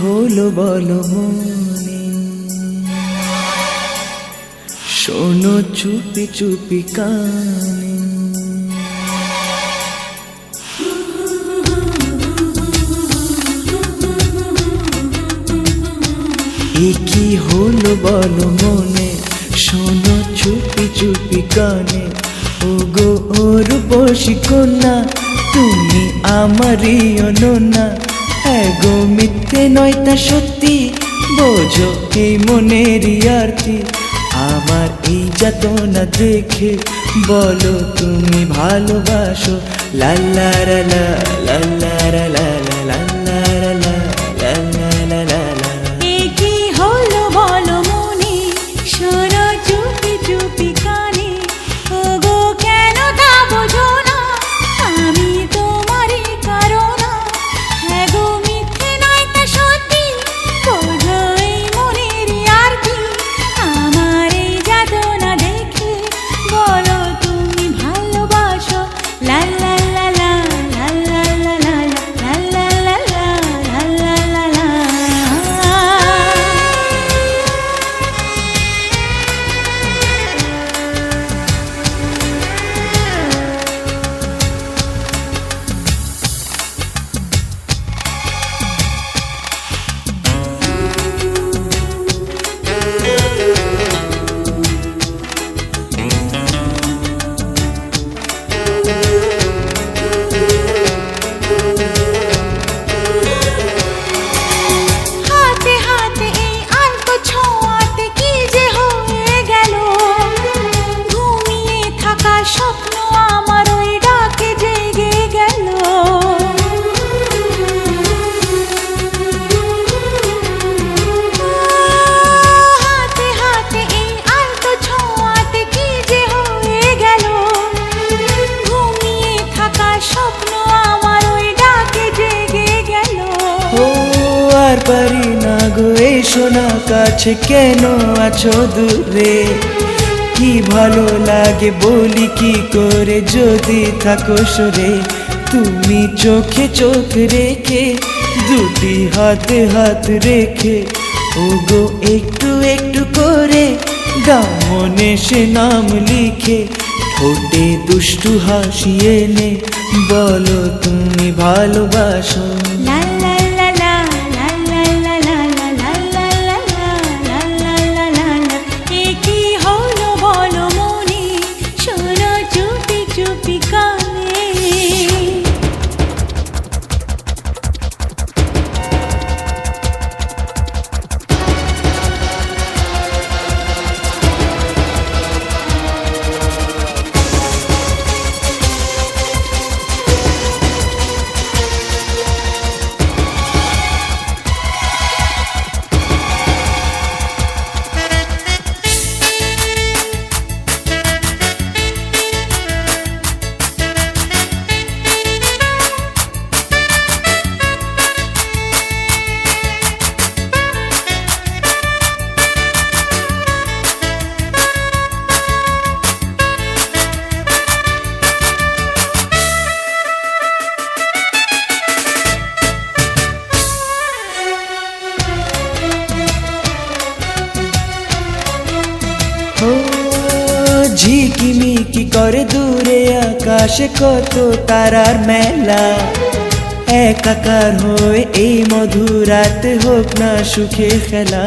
হলো বলো মনে, শোনো চুপি চুপি কানে। কি হলো বলো মনে, শোনো চুপি চুপি কানে। ওগো ওর বসি কন্যা, তুমি আমারই অনন্যা। এগো মিথ্যে নয় তা সত্যি, বোঝো এই মনেরই আরতি। আমার এই যাতনা দেখে বলো তুমি ভালোবাসো। লাল্লা লা লা লাল্লা লা লা লাল্লা লা লা লাল্লা লা লা। কি হলো বলো মনে, শোনো চুপি চুপি কানে। ওগো কেন তা বোঝো না, আমি তোমারই কারণা। হ্যাঁ গো মিথ্যে নয় তা সত্যি, বোঝো এই মনেরই আরতি। আমার এই যাতনা দেখে বলো তুমি ভালোবাসো। লা লা লা লা লা লা লা লা লা লা লা লা লা লা লা। হাতে হাতে এই আলতো ছোঁয়াতে কি যে হয়ে গেল, ঘুমিয়ে থাকা স্বপ্ন আমার ওই ডাকে জেগে গেল। হাতে হাতে এই আলতো ছোঁয়াতে কি যে হয়ে গেল, ঘুমিয়ে থাকা স্বপ্ন আমার ওই ডাকে জেগে গেল। ও আর পারি না গো এই সোনা কাছে, কেন আছো দূরে? কি ভালো লাগে বলি কি করে যদি থাকো সরে। তুমি চোখে চোখ রেখে, দুটি হাতে হাত রেখে, ওগো একটু একটু করে দাও মনে সে নাম লিখে। ঠোঁটে দুষ্টু হাসি এনে বলো তুমি ভালোবাসো। লা লা লা লা লা লা লা লা লা লা লা লা লা লা লা লা। কি হলো বলো মনে, শোনো চুপি চুপি কানে। ও ঝিকিমিকি করে দূরে আকাশে কত তারার মেলা। একাকার হয়ে এই মধুরাতে হোক না সুখে খেলা।